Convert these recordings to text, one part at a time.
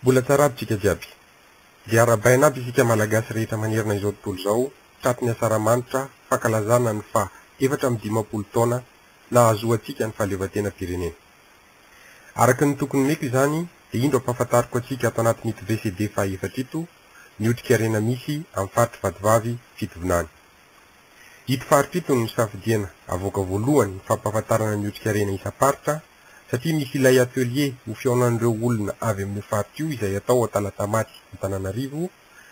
Mbola tsara aby tsika jiaby. Dia arabaina aby isika malagasy rehetra manerana izao tontolo izao, tratry ny asaramanitra fankalazana ny fa 450 taona nahazoantsika ny fahaleovan-tena-pirenena. Araka ny tokony meko izany, dia indro ampahafantariko antsika ato anatin'ito VCD faha-efatra ito ny otrikaina misy amin'ny faritry Vatovavy Fitovinany. Ito faritra ito no safidiana avoaka voalohany ny fampahafantarana ny otrikaina isa-paritra, satria misy ilay atelier ho fihaonan'ireo olona avy amin'ny faritra io izay atao Talatamaty Antananarivo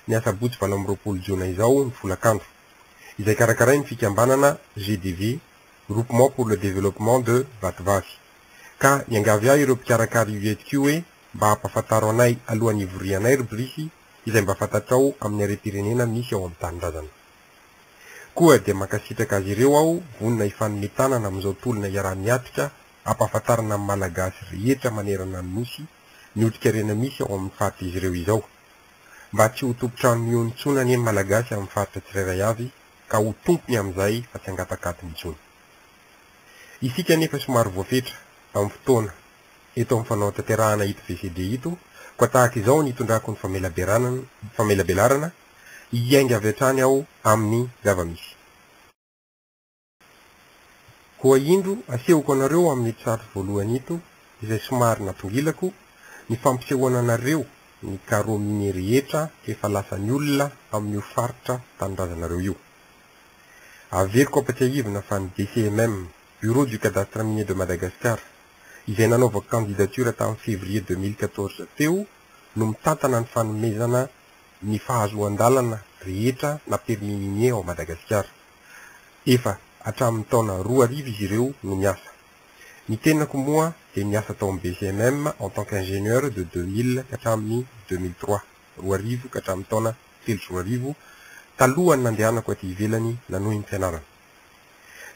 ny asabotsy 20 Jona izao ny folakandro, izay karakaray ny fikambanana GDV, Groupement pour le développement de Vatovavy. Ka niangavy ahy ireo mpikarakary io eto hoe mba hampafantaro anay alohan'ny ivorianay rubriky izay mba fantatrao amin'ny harem-pirenena misy ao amin'ny tanindrazana. Koa dia mankasitraka azy ireo aho vonona ifanometanana amin'izao tolona iara-miatrika ampahafantarana amin'ny malagasy rehetra manerana ny nosy ny otrikaina misy ao amin'ny faritra izy ireo izao, mba tsy ho tompotrano miontsona ny malagasy amin'ny faritra tsirairay avy ka ho tompony amin'izay fa tsy angatakaty mitsony. Isika nefa somary voafetra amin'ny fotoana eto amin'ny fanao tanterahana ito VCD ito, koa tahaka izao nitondrako ny famelabelarana hiainga avy hatrany aho amin'ny zava-misy. Koa indro asehoko anareo amin'ny tsarotry voalohany ito izay somary natongilako ny fampisehoana anareo ny carreau minier rehetra efa lasan'ny olona amin'io faritra tanindrazanareo io. Averiko ampatsiahivina fa ny DCMM, Bureau du Cadastre Minier de Madagascar, izay nanaovako candidature tamin'ny février 2014 teo no mitantana ny fanomezana ny fahazoan-dalana rehetra na permis minier ao Madagasikara. Efa hatramin'ny taona 2000 izy ireo no miasa. Ny tenako moa dia miasa tao amin'ny BCMM en tant qu'ingénieur de 2000 hatramin'ny 2003, 2000 ka hatramin'ny taona 2003 talohany nandehanako aty ivelany nanohy ny fianarana.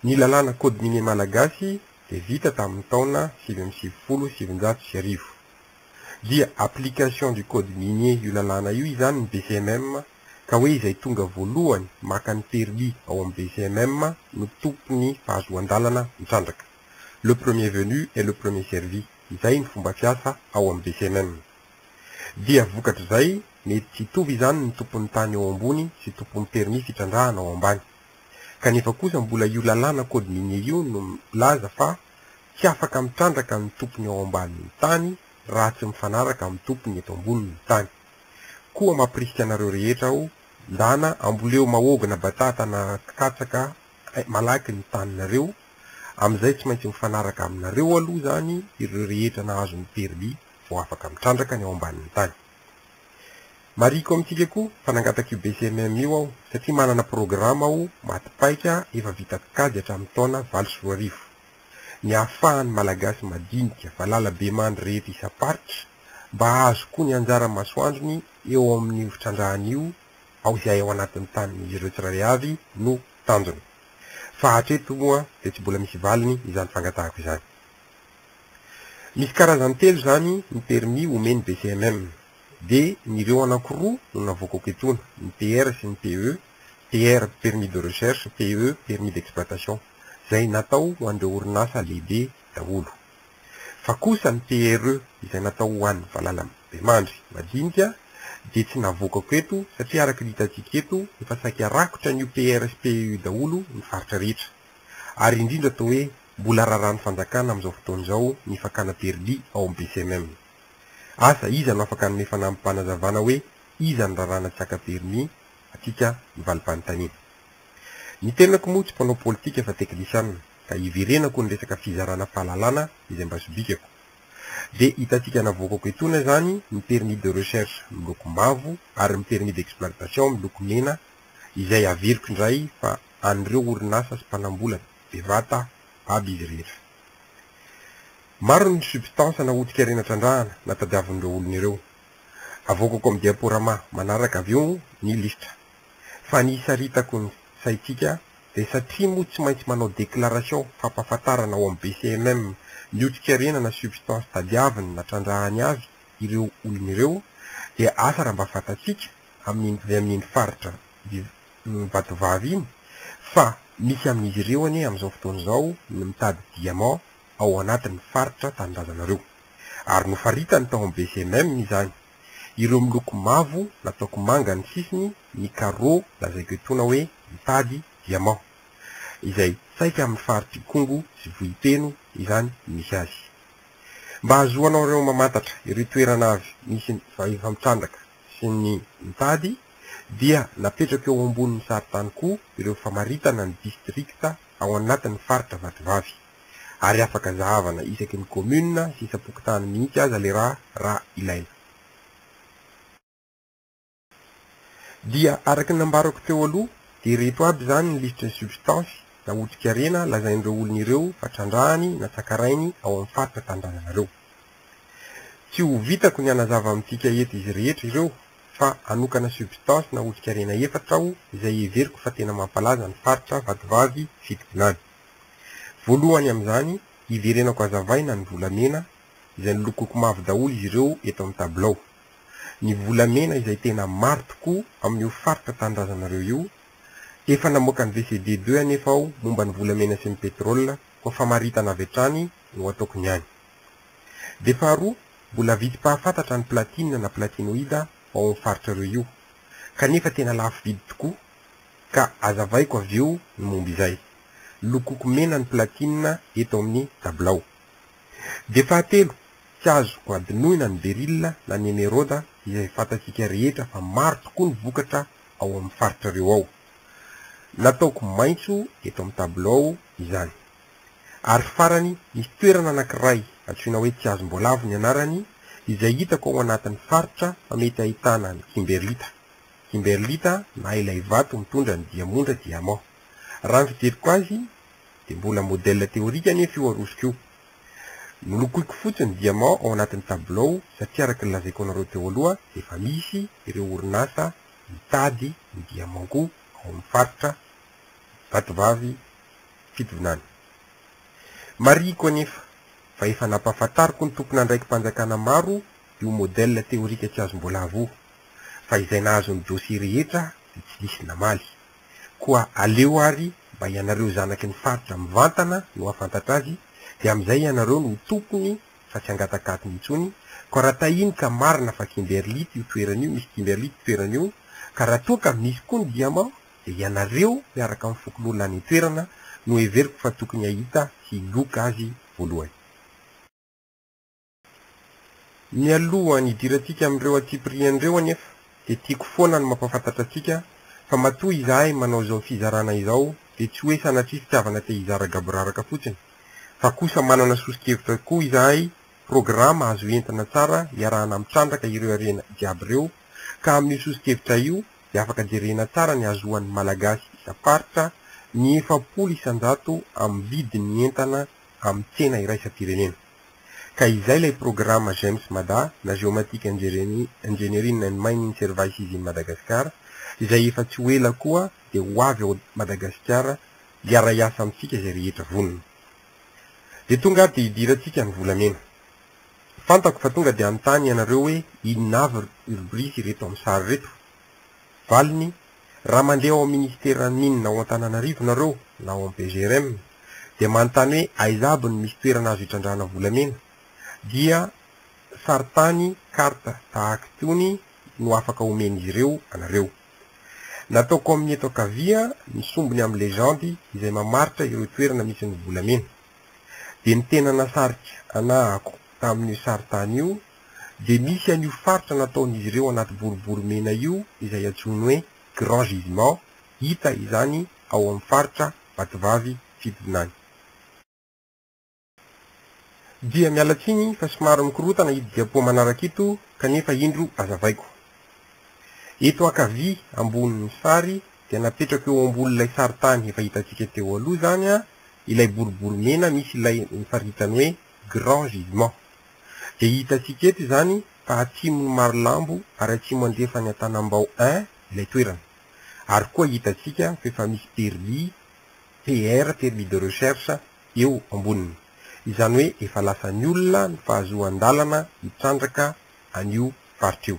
Ny lalàna code minier malagasy dia vita tamin'ny taona 1970. Dia application du code minier io lalàna io izany ny BCMM, ka hoe izay tonga voalohany maka ny permis ao amin'ny BCMM no tompony fahazoan-dalana mitrandraka. Le premier venu et le premier servi, izay ny fomba fiasa ao amin'ny BCMM. Dia vokatra izay mety tsy hitovy izany ny tompon'ny tany ao ambony sy tompon'ny permis fitrandrahana ao ambany. Kanefa kosa mbola io lalàna code minier io no milaza fa tsy afaka mitrandraka ny tompony ao ambanin'ny tany raha tsy mifanaraka amin'ny tompony eto ambonin'ny tany. Koa mampirisika anareo rehetra aho, ndana amboleo mahogana batata na katsaka malaky ny taninareo, amin'izay tsy maintsy mifanaraka aminareo aloha zany ireo rehetra nahazo ny permis vao afaka mitrandraka ny ao ambanin'ny tany. Mariko amintsika koa fa nangataka io BCMM io aho satria manana programa aho matipaika efa vita kajy hatramin'ny taona 2020. Ny ahafahan'ny malagasy madinika valala be mandry rehetra isa-paritra mba azo koa ny anjara masoandrony eo amin'ny fitrandrahana io ao izay ao anatin'ny tany ireo tsirairay avy no tanjony. Fa hatreto moa dia tsy mbola misy valiny izany fangatahako izany. Misy karazany telo zany ny permis omeny BCMM, dia nireo anankiroa no navoakako etona, ny PR sy ny PE, PR permis de recherche, PE permis d'exploitation, izay natao ho an'ireo orinasa lehibe daholo. Fa kosa ny PRE izay natao ho an'ny valala be mandry madinika dia tsy navoakako eto satria araka ny hitantsika eto efa saika rakotra ny PR sy PE daholo ny faritra rehetra. Ary indrindra atao hoe mbola raran'ny fanjakana amin'izao fotoana izao ny fakana permis ao amin'ny BCMM. Asa iza no afaka hanome fanampanazavana hoe iza ny rarana tsy aka permis atsika mivalim-panontaniana. Ny tenako moa tsy mpanao politika fa teknisianina, ka iverenako ny resaka fizarana fahalalana izay mba sobikako. Dia hitantsika navoakako etona zany ny permis de recherche miloko mavo ary ny permis d'exploitation miloko mena, izay averiko indray fa an'ireo orinasa sy mpanambola bevata aby izy rehetra. Maro ny substance na otrikaina trandrahana natadiavin'ireo olona ireo. Avoakako amin'ny diaporama manaraka avy eo ny listra. Fa ny isaritako ny saitsika dia satria moa tsy maintsy manao déclaration fampahafantarana ao amin'ny BCMM ny otrikaina na substance tadiaviny na trandrahany avy ireo olona ireo, dia asa raha mba fantatsika amin'iny faritra Vatovavy iny fa misy amin'izy ireo ane amin'izao fotoana izao ny mitady diamant ao anatin'ny faritra tanindrazanareo. Ary nofaritany tao amin'ny BCMM izany. Ireo miloko mavo nataoko manga ny sisiny, ny carreau lazaiko etona hoe mitady diamant. Izay saika amin'ny faritra Kongo sy Vohipeno izany misy azy. Mba ahazoanao ireo mamantatra ireo toerana avy misy efa mitrandraka sy ny mitady, dia napetraka eo ambonin'ny saritany koa ireo famaritana ny distrikta ao anatin'ny faritra Vatovavy, ary afaka zahavana isaky ny commune sy isam-pokotany mihitsy aza le raha ilaina. Dia araky ny nambarako teo aloha, dia reto aby zany ny listre substance na otrik'arena lazain'ireo olona ireo fa trandrahany na tsakarainy ao amin'ny faritra tandrazanareo. Tsy ho vitako ny anazava amintsika eto izy rehetra ireo, fa anokana substance na otrik'arena efatra aho izay everiko fa tena mampalaza ny faritra Vatovavy Fitonany. Voalohany amin'izany, iverenako azavaina ny volamena izay nolokoko mavo daholo izy ireo eto amin'ny tabilao. Ny volamena izay tena maro tokoa amin'io faritra tandrazanareo io, efa namoaka ny VCD2 anefa aho momba ny volamena sy ny pétrole, koa famaritana avy hatrany no ataoko niany. De faharoa, mbola vitsy pahafantatra ny platine na platinoïda ao amin'ny faritra ireo io, kanefa tena lafo vidy tokoa, ka azavaiko avy eo ny momba izay. Lokoko mena ny platine eto amin'ny tabilao. De fahatelo, tsy azo adinoina ny beryl na ny émeraude izay fantatsika rehetra fa maro tokoa ny vokatra ao amin'ny faritra ireo ao. Nataoko maitso eto amin'ny tabilao izany. Ary farany, misy toerana anankiray antsoina hoe tsy azo mbolavo ny anarany, izay hitako ao anatin'ny faritra fa mety ahitana ny kimberlita. Kimberlita na ilay vato mitondra ny diamondra diamant. Raha ny fijeriko azy, dia mbola modèle théorique anefa io arosiko io. Nolokoiko fotsiny diamant ao anatin'ny tabilao satria araka ny lazaiko anareo teo aloha, efa misy ireo orinasa mitady ny diamant koa ao amin'ny faritra Vatovavy Fitonany. Mariko anefa fa efa nampahafantariko ny tompona andraiky mpanjakana maro io modèle théorique tsy azo mbolavo io, fa izay nahazo ny dossier rehetra dia tsy disy namaly. Koa aleo ary mba ianareo zanaky ny faritra mivantana no afantatra azy, dia amin'izay ianareo no tompony fa tsy angatakaty mitsony. Ka raha tahiny ka marina fa kimberlite io toerana io, misy kimberlite toerana io, ka raha toa ka misy koa ny diamant, dia ianareo miaraka amin'ny fokon'olona ny toerana no everiko fa tokony ahita sy loka azy voalohany. Mialoha ny idirantsika amin'ireo atyprian'ireo anefa, dia tiako foana no mampafantatra atsika fa matoa izahay manao izao fizarana izao, dia tsy hoe sanatria fitiavana te hizara gaboraraka fotsiny, fa kosa manana sosokevitra koa izahay programa azo entana tsara iarahana mitrandraka ireo arena jiaby ireo, ka amin'io sosokevitra io dia afaka jerena tsara ny azohan'ny malagasy isa-paritra ny 700 amin'ny vidiny entana amin'ny tsena iraisam-pirenena. Ka izay ilay programa James Mada na géomatique engineering and mining services in Madagascar, izay efa tsy ho ela koa dia ho avy ao Madagasikara hiara-iasa amintsika izay rehetra vonona. Dia tonga ary dia hidirantsika ny volamena. Fantako fa tonga dia anontany ianareo hoe inona avy rubrique reto amin'ny sary reto. Valiny, raha mandeha ao ministèran'ny minina ao Antananarivo nareo na ao amin'ny PGRM, dia manontany hoe aiza aby ny misy toerana azo hitrandrahana volamena, dia saritany karta tahaka itony no afaka omen'izy ireo anareo. Nataoko amin'ny eto ankavia ny sombiny amin'ny legendy izay mamaritra ireo toerana misy ny volamena. Dia ny tena nasarika anahako tamin'io saritany io, dia misy an'io faritra nataon'izy ireo anaty boribory mena io izay antsoiny hoe grand gisement, hita izany ao amin'ny faritra Vatovavy Fitonany. Dia mialatsiny fa somary mikorotana ito diapo manaraka ito, kanefa indro azavaiko. Eto ankavia ambonin'ny sary dia napetrako eo ambonin'ilay saritany efa hitantsika teo aloha zany ilay boribory mena misy ilay faritany hoe grand gisement. Dia hitantsika eto zany fa atsimon'ny Marolambo ary atsimo andefa ny Antanambao 1 ilay toerana. Ary koa hitantsika fa efa misy permis PR, permis de recherche eo amboniny. Izany hoe efa lasa ny olona ny fahazoan-dalana hitrandraka an'io faritra io.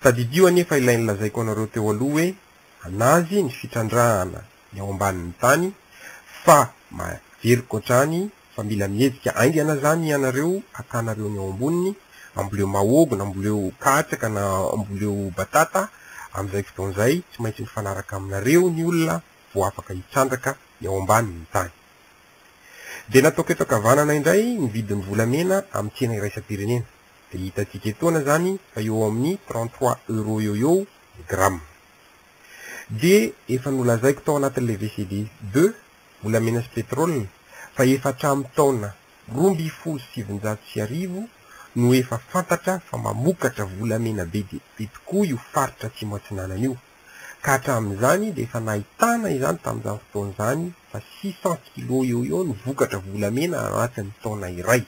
Tadidio anefa ilay nilazaiko anareo teo aloha hoe anazy ny fitrandrahana ny ao ambanin'ny tany, fa maveriko hatrany fa mila miezika aingana zany ianareo atanareo ny ao amboniny amboleo mahôgo na amboleo katsaka na amboleo batata, amin'izay fotoan'izay tsy maintsy mifanaraka aminareo ny olona vao afaka hitsandraka eo ambanin'ny tany. Dia nataoko eto ankavanana indray ny vidin'ny volamena amin'ny tsena iraisam-pirenena. Dia hitantsika etoana zany fa eo amin'ny 33 euro eo ny gramme. Dia efa nolazaiko tao anatin'ilay VCD 2 volamena sy pétrole fa efa hatramin'ny taona 2017 no efa fantatra fa mamokatra volamena be tokoa io faritra Atsimo Atsinanana io. Ka hatramin'izany dia efa nahitana izany tamin'izany fotoan'izany fa 600 kg eo no vokatra volamena anatin'ny taona iray.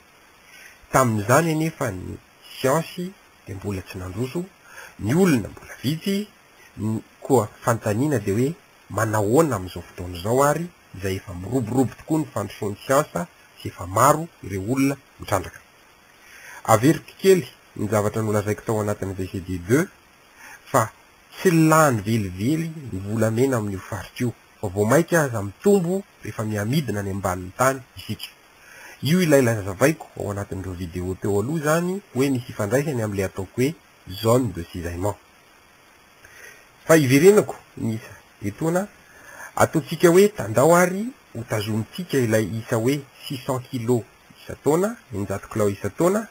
Tamin'izany anefa ny siansy dia mbola tsy nandroso, ny olona mbola vitsy, koa fantaniana dia hoe manahoana amin'izao fotoana izao ary izay efa miroborobo tokoa ny fandrosoan'ny siansa sy efa maro ireo olona mitrandraka. Averiko kely ny zavatra nolazaiko tao anatin'ny VCD 2 fa tsy lany velively ny volamena amin'io faritra io, fa vao maika aza mitombo rehefa miamidina any ambanin'ny tany isika. Io ilay lazavaiko ao anatin'ireo vidéo teo aloha zany hoe misy ifandraisany amin'ilay ataoko hoe zone de cisaillement. Fa iverenako nisa etoana ataontsika hoe tandao ary ho tazomitsika ilay isa hoe 600 kg isa-taona, 900 kg isa-taona,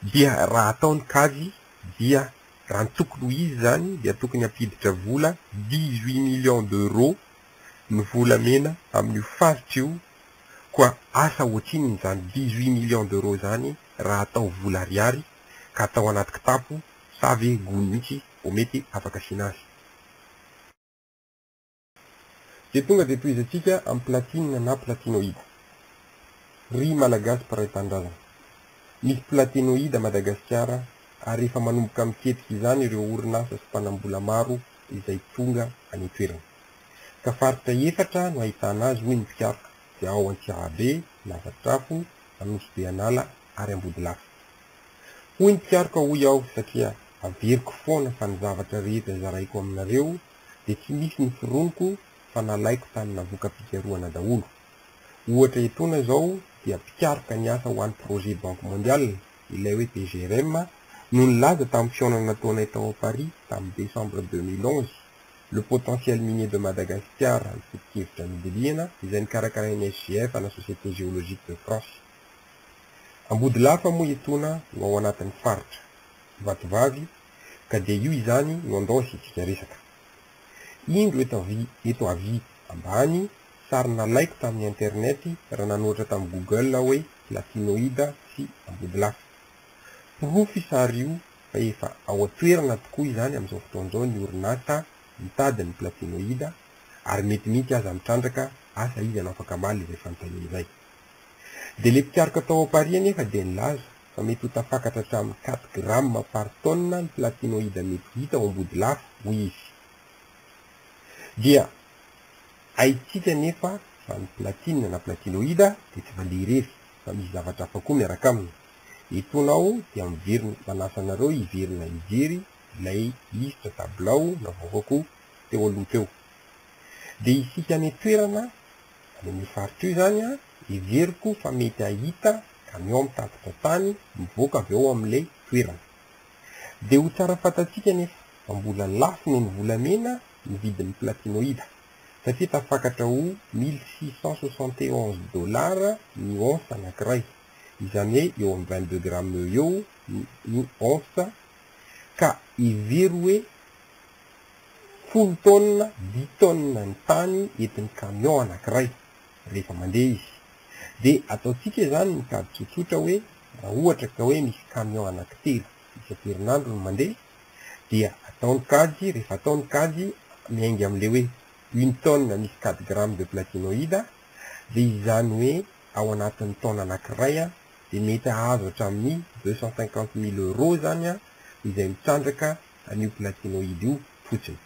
dia raha ataony kajy dia raha ny tokony ho izy zany dia tokony hampiditra vola 18 millions d'euros ny volamena amin'io faritra io. Koa asa ohatriny zany 18 millions d'euros zany raha atao vola ariary ka atao anaty kitapo sa ve gony mihitsy o mety afaka asina azy. Dia tonga dia toizantsika amin'ny platine na platinoïde. Ry malagasy mparay tanindrazana. Misy platinoïde à Madagasikara ary efa manomboka miketriky izany ireo orinasa sy mpanambola maro izay tonga any toerana. Ka faritra efatra no ahitana azy hoy ny Piaraka, dia ao Antsirabe, Lavatrafo, Anosy Beanala ary Ambodilafa. Hoy ny Piaraka hoy aho satria averiko foana fa ny zavatra rehetra zaraiko aminareo dia tsy misy ny fironoko fa nalaiko tany navoka-pikarohana daholo. Ohatra etoana izao dia Piaraka ny asa ho an'ny projet Banque Mondiale, ilay hoe PGRM, no nilaza tamin'ny fihaonana taona tao à Paris tamin'ny décembre 2011. Le potentiel minier de Madagascar ny foto-kevitra midilihana izay nikarakarain'ny SGF ana Société Géologique de France. Ambodilafa moa etoana no ao anatin'ny faritra Vatovavy, ka dia io izany no andao isitsika resaka. Indro eto avy ambany sary nalaiko tamin'ny internet raha nanoatra tamin'ny Google hoe platinoïde sy Ambodilafa. Porofy sary io fa efa ao atoerana tokoa izany amin'izao fotoan'izao ny orinasa mitady ny platinoïde ary mety aza mitrandraka asa izy anao afaka maly izay fanontaniana izay. Dia le Piaraka tao à Paris anefa dia nilaza fa mety ho tafakatra hatramin'ny 4 grammes par tonne ny platinoïde mety hita ao Ambodilafa hoy izy. Dia haitsika nefa fa ny platine na platinoïde dia tsy valirery fa misy zavatra hafa koa miaraka aminy. Etonao dia miverina manasa anareo hiverina hijery ilay lisitra tabilao navaovako teo aloha teo. Dia isika any toerana amin'ny faritra io zany iveriko fa mety ahita camion mitatitra tany mivoaka avy ao amin'ilay toerana. Dia ho tsara fantatsika nefa fa mbola lafo noho ny volamena ny vidin'ny platinoïde satria tafakatra ho 1671 dollars ny once anankiray, izany hoe eo amin'ny 22 grammes eo ny once, ka ivery hoe 10 tonnes 10 tonnes ny tany entin'ny camion anankiray rehefa mandeha izy. Dia ataontsika izany ny kady tsotsotra hoe raha ohatra ka hoe misy camion anankitelo isa-perinandro no mandeha dia ataony kajy, rehefa ataony kajy miainga amin'ilay hoe 1 tonne misy 4 grammes de platinoïde, dia izany hoe ao anatin'ny taona anankiray dia mety ahazo hatramin'ny 250 000 euros zany izay mitrandraka an'io platinoïde io fotsiny.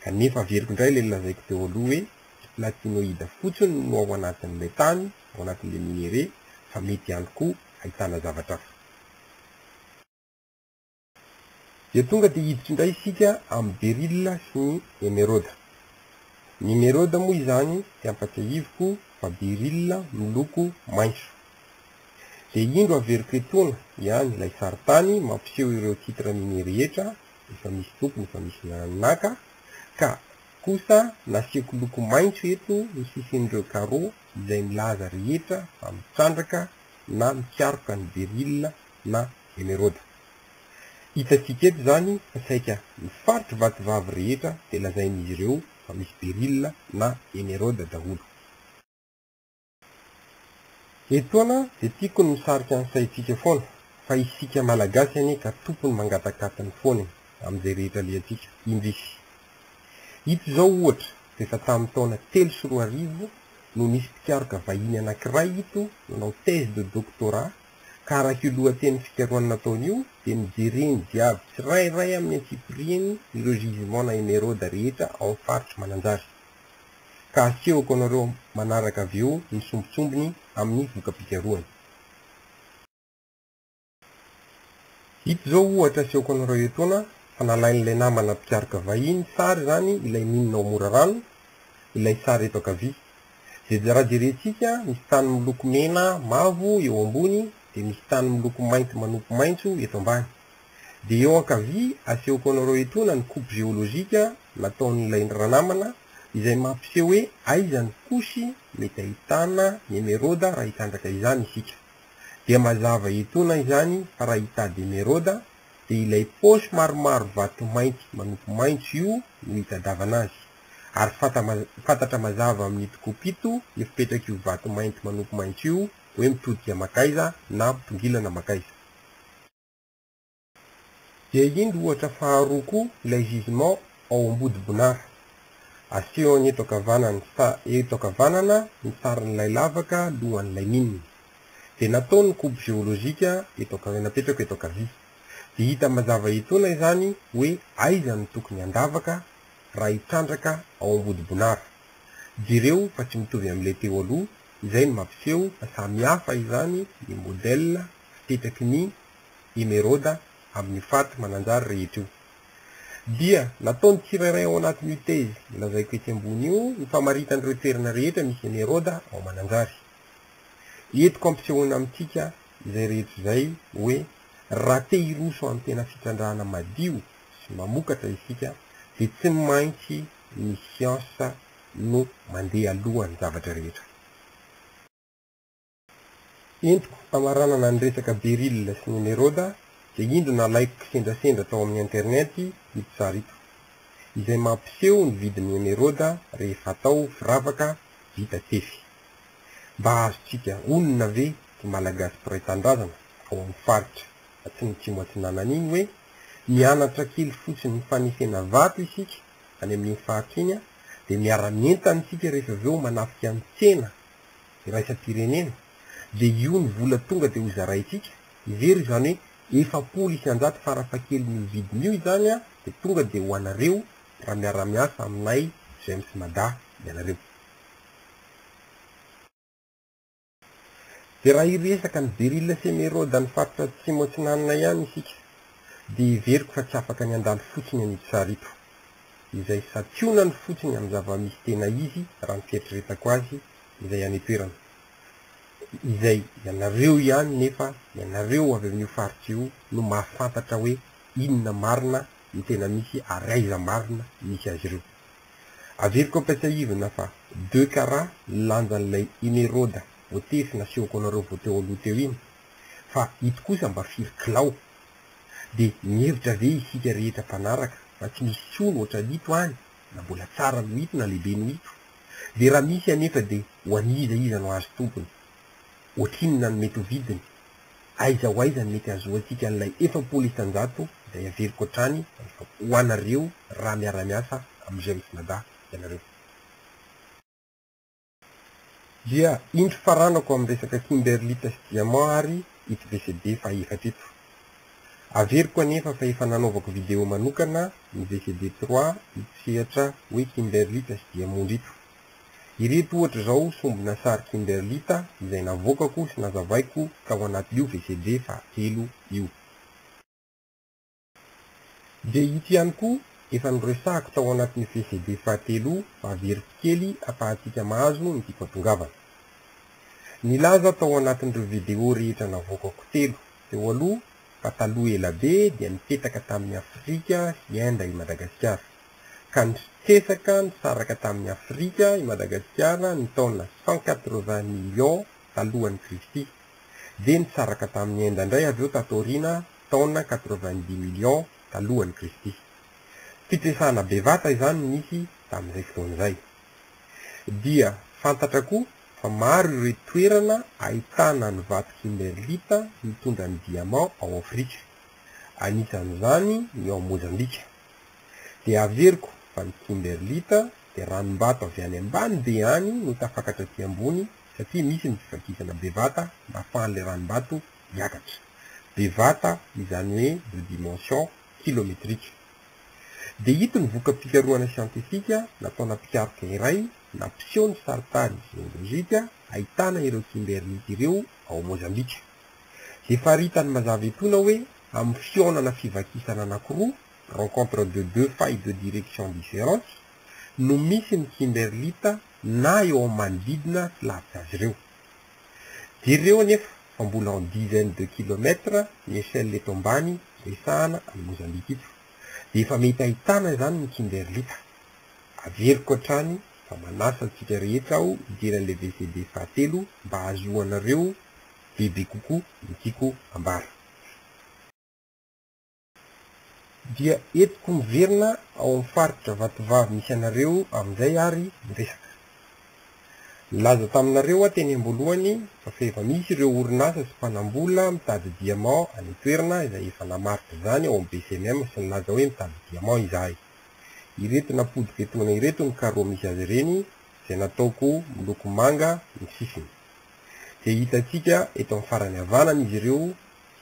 Kanefa averiko indray ilay lazaiko teo aloha hoe platinoïde fotsiny no ao anatin'ilay tany, ao anatin'ilay minéré, fa mety ihany koa ahitana zavatra hafa. Dia tonga dia hiditra indray isika amin'ny beryl sy ny émeraude. Ny émeraude moa izany dia ampatsahiviko fa beryl miloko maitso. De indro averiko etoana ihany ilay saritany mampiseho ireo titre mini rehetra efa misy tompony efa misy nanaka, ka kosa nasiako loko maitso eto ny sisin'ireo carreau izay milaza rehetra fa mitrandraka na mikaroka ny beryl na émeraude. Hitantsika eto zany fa saika mifaritry vatovavy rehetra de lazain'izy ireo fa misy beryl na émeraude daholo. Etoana de tiako ny misarika ny saitsika foana fa isika malagasy ane ka tompony mangatakatany foana amin'izay rehetra liatsika indrisy. Ito zao ohatra rehefa tamin'ny taona 3 no nisy mpikaroka vahiny anankiray ito nanao thèse de doctorat ka araka io lohateny fikarohana nataony io de nijereny jiaby tsirairay amin'ny antsipiriany ireo gisement na émeraude rehetra ao amin'ny faritra Mananjary. Ka asehoko anareo manaraka avy eo ny sombitsombiny amin'ny voka-pikarohany. Ito zao ohatra asehoko anareo etoana fa nalain'ilay namana mpikaroka vahiny sary zany ilay Ninona Mora Rano, ilay sary eto ankavia. De raha jerentsika misy tany miloko mena mavo eo ambony de misy tany miloko mainty manopy maitso eto ambany. De eo ankavia asehoko anareo etoana ny coupe géologika nataon'ilay ranamana izay mampiseho hoe aiza ny kosy mety ahitana ny émeraude raha hitrandraka izany isika. De mazava etoana izany fa raha hitady émeraude de ilay paosy maromaro vato mainty manopy maitso io no hitadavana azy. Ary fantatra mazava amin'ito kopito efipetraka io vato mainty manopy maitso io hoe mitodika makaiza na mitongilana makaiza. De indro ohatra faharoa koa ilay gisement ao Ambodibonara. Asehony eto ankavanana ny sarin'ilay lavaka lohan'ilay Ninona. De nataony coupe géologika napetraka eto ankavia. De hita mazava etoana izany hoe aiza ny tokony andavaka raha hitrandraka ao Ambodibonara. Jereo fa tsy mitovy amin'ilay teo aloha, izay no mampiseho fa samy hafa izany ny modèle fipetraky ny émeraude amin'ny faty Mananjary rehetra io. Dia nataony tsirairay ao anatin'io thèse lazaiko ety ambony io ny famaritan'ireo toerana rehetra misy émeraude ao Mananjary. Entiko ampisehoana amintsika izay rehetra izay hoe raha te hiroso amin'ny tena fitrandrahana madio sy mamokatra isika de tsy maintsy ny siansa no mandeha alohan'ny zavatra rehetra. Entiko famaranana ny resaka beryl sy ny émeraude de indro nalaiko sendrasendra tao amin'ny internet ito sary ito, izay mampiseho ny vidin'ny émeraude rehefa atao firavaka vita tefy. Mba azontsika onona ve ty malagasy mpiray-tandrazana ao amin'ny faritra tsy ny tsimo atsinanana iny hoe mianatra kely fotsiny ny fanisena vato isika any amin'ny faritra iny de miara-mientana isika rehefa aveo manafika amin'ny tsena iraisam-pirenena de io ny vola tonga de ho zaraitsika ivery izany hoe 700 farafahakeliny vidin'io izany de tonga de ho anareo raha miara-miasa aminay James Mada ianareo. De raha iresaka ny beryl sy émeraude ny faritra atsimo atsinanana ihany isika de iveriko fa tsy afaka ny andalo fotsiny an'ito sary ito, izay satsionany fotsiny amin'ny zava-misy tena izy raha ny fieritrretako azy izay any toerana. Izay ianareo ihany nefa ianareo avy amin'io faritra io no mahafantatra hoe inona marina ny tena misy ary aiza marina misy azy ireo. Averiko ampasaivana fa 2 carats lanjan'ilay émeraude voatefy nasehoko anareo voateo aloha teo iny, fa ito kosa mba firikilao. De mihevitra ve isika rehetra mpanaraka fa tsy misy sono oatra dito any na mbola tsara no hito na lehibe no hito. De raha misy anefa de ho aniza no azo tompony, ohatrinona ny mety ho vidiny, aiza ho aiza ny mety azoantsika an'ilay 700 izay averiko hatrany ho anareo raha miara-miasa amin'ny James Mada ianareo. Dia indro faranako amin'ny resaka kimberlite sy diamant ary ito VCD fa efatra ito. Averiko anefa fa efa nanaovako video manokana ny VCD 3 itsehatra hoe kimberlite sy diamond ito. Ireto ohatra zao sombina sary kimberlite izay navoakako sy nazavaiko tao anatin'io VCD fa 3 io. De ito ihany koa efa niresahako tao anatin'ny VCD fa 3 fa averiko kely afahantsika mahazo ny tiako atongavana. Nilaza tao anatin'ireo vidéo rehetra navoakako telo teo aloha fa taloha ela be dia nipetaka tamin'ny Afrika sy Inde i Madagasikara. Ka nitresaka nisaraka tamin'ny Afrika i Madagasikara ny taona 180 millions talohan'ny Kristy. Dia nisaraka tamin'ny Inde indray avy eo tatoriana taona 90 millions talohan'ny Kristy. Fitresahana bevata izany nisy tamin'izay fotoan'izay. Dia fantatra koa fa maro ireo toerana ahitana ny vato kimberlita mitondra ny diamant ao Afrika. Anisan'izany ny ao Mozambika. Dia averiko fa ny kimberlita dia ranom-bato avy any ambany be any no tafakatra aty ambony satria misy ny fifakisana bevata mba ahafahan'ilay ranom-bato hiakatra. Bevata izany hoe de dimension kilométrique. Dia hito ny voka-pikarohana siantifika nataona pikaroka iray nampiseho ny saritany geolojika ahitana ireo kimberlita ireo ao Mozambika. Dia faritany mazava etona hoe amin'ny fionana fivakisana anankiroa, rencontre de deux failles de direction différentes, no misy ny kimberlita na eo amin'ny manodidina sy lavitra azy ireo. Dia ireo anefa fa mbola en dizaine de kilomètres ny échelle eto ambany resahana amin'ny Mozambika ito. Dia efa mety ahitana izany ny kimberlita. Averiko hatrany fa manasa antsika rehetra aho hijery an'ilay VCD fahatelo mba ahazoanareo bebe kokoa ny tiako ambara. Dia etiko miverina ao amin'ny faritra Vatovavy misy anareo amin'izay ary miresaka. Nilaza taminareo teny am-boalohany fa efa misy ireo orinasa sy mpanambola mitady diamant any toerana izay efa namaritra izany ao amin'ny BCMM sy nilaza hoe mitady diamant izahay. Ireto napodika etoana ireto ny carreau misy azy ireny izay nataoko miloko manga ny sisiny. Dia hitantsika eto amin'ny farany havanana izy ireo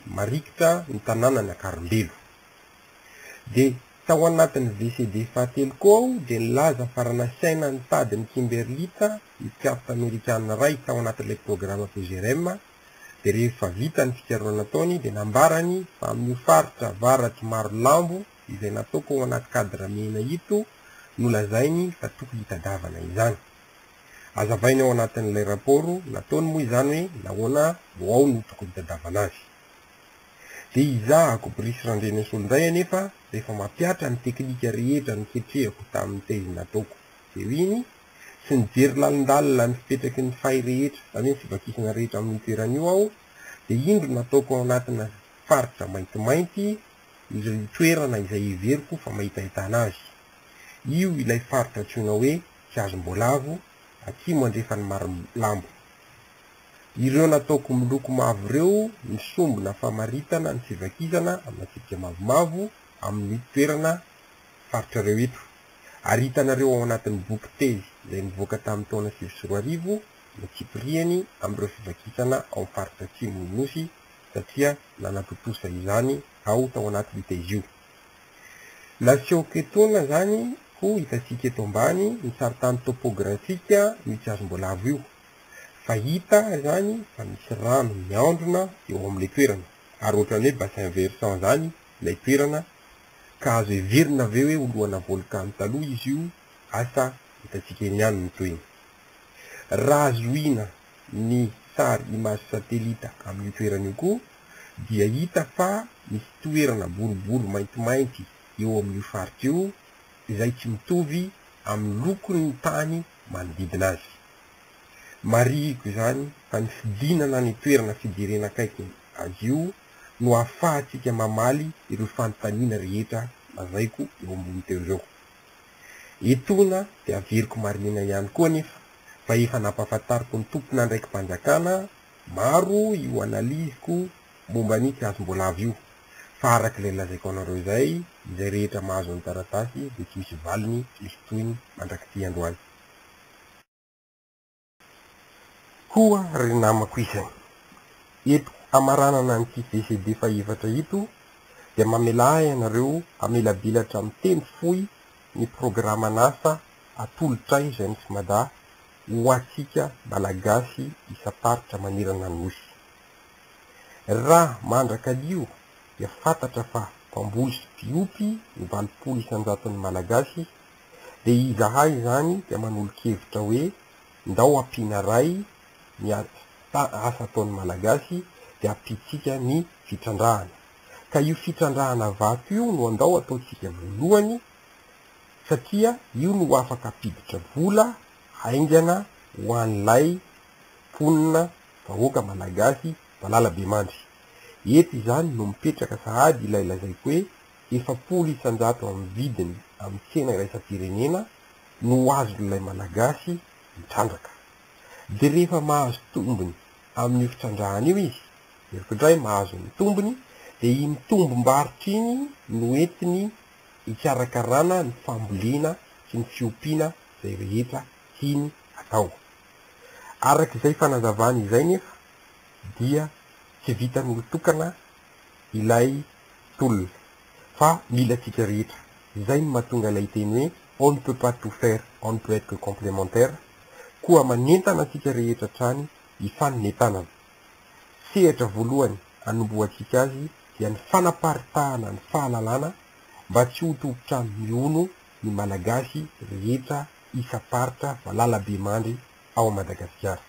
marikitra ny tanàna ny Akarombelo. Dia tao anatin'ny VCD fahatelo koa aho dia nilaza faranasaina nitady ny kimberlita ny carte américaine ray tao anatin'ilay programme PGRM. Dia rehefa vita ny fikarohana ataony dia nambarany fa amin'ny faritra avaratry maro lambo izay nataoko ao anaty cadre mena ito no lazainy fa tokony hitadavana izany. Azavainy ao anatin'ilay raporo nataony moa izany hoe nahoana no ao no tokony hitadavana azy. Dia izahako Brice Randrenesolonday anefa rehefa mampiatra ny teknika rehetra niketrehako tamin'ny tezy nataoko teo iny sy nijery lalindalina ny fipetraky ny fay rehetra izany hoe fivakisana rehetra amin'ny toerana io aho dia indro nataoko ao anatina faritra maintimainty izay toerana izay iveriko fa mahitahitana azy. Io ilay faritra antsoina hoe Kiazombolavo atsimo andrefany Marolambo. Ireo nataoko miloko mavo ireo misombona famaritana ny fivakisana amin'ny tsipika mavomavo amin'ny toerana faritra ireo ito. Ary hitanareo ao anatin'ny boky tezy izay nivoaka tamin'ny taona 2024 ny tsipiriany amin'ireo fivakisana ao amin'ny faritra atsimo ny nosy satria nanatotosa izany ao tao anatin'ny tezy io. Nasehoako etoana zany ho hitantsika eto ambany ny saritany topografika ny Kiazombolavo io. Fa hita zany fa misy rano miandrona eo amin'ilay toerana ary ohatran'ny hoe bassin versant zany ilay toerana ka azo heverina aveo hoe oloana volcan taloha izy io asa hitantsika eny ihany ny toeny. Raha azoina ny sary image satelita amin'ny toerana io koa dia hita fa misy toerana boribory maintimainty eo amin'io faritra io izay tsy mitovy amin'ny lokon'ny tany manodidina azy. Marihiko izany fa ny fidinana ny toerana fijerena akaiky azy io no ahafahantsika mamaly ireo fanontaniana rehetra lazaiko eo ambony teo izao. Etona dia averiko marina ihany koa nefa fa efa nampahafantariko ny tompona ndraiky mpanjakana maro io analiziko momba ny Kiazombolavo io. Fa arak'ilay lazaiko anareo izay rehetra mahazo ny taratasy dia tsy misy valiny, tsy misy tohiny mandrakity androany. Koa ry namako izany, eto amaranana nyity VCD faefatra ito dia mamela ianareo amelabilatra amin'ny teny fohy ny programa an'asa atolotray izay ny Fimada ho antsika malagasy isaparitra manirana ny nosy. Raha mandrakalio dia fantatra fa mpamboly sy mpiompy ny 20 isanjaton'ny malagasy dia izahay zany dia manolo-kevitra hoe ndao ampiana ray ny asa ataon'ny malagasy dia ampitsika ny fitrandrahana. Ka io fitrandrahana vato io no andao ataotsika voalohany satria io no afaka apiditra vola haingana ho an'ilay mponina vahoaka malagasy Valala-Bemandry. Eto izany no mipetraka sahady ilay lazaiko hoe 700 amin'ny vidiny amin'ny tsena iraisam-pirenena no azon'ilay malagasy mitrandraka. De rehefa mahazo tombony amin'ny fitrandrahana io izy, erikindray mahazo ny tombony, de iny tombom-barotra iny no entiny hikarakarana ny fambolena sy ny fiompiana izay rehetra tiany atao. Arak'izay fanazavana izay nefa dia tsy vitan'olo tokana ilay tolona fa mila tsika rehetra. Izay no mahatonga ilay teny hoe on ne peut pas tout faire, on ne peut être que complémentaire. Koa manentana atsika rehetra trany hifaninentanana. Sehatra voalohany anomboantsika azy dia ny fanaparitahana ny fahalalana mba tsy ho tobotra miono ny malagasy rehetra isaparitra Valala-Bemandry ao Madagasikara.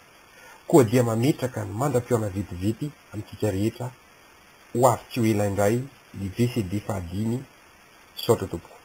Koa dia mametraka ny mandram-piona vetivety amintsika rehetra ho avy tsy ho ela indray ny VCD fahadimy. Saotra tompoko.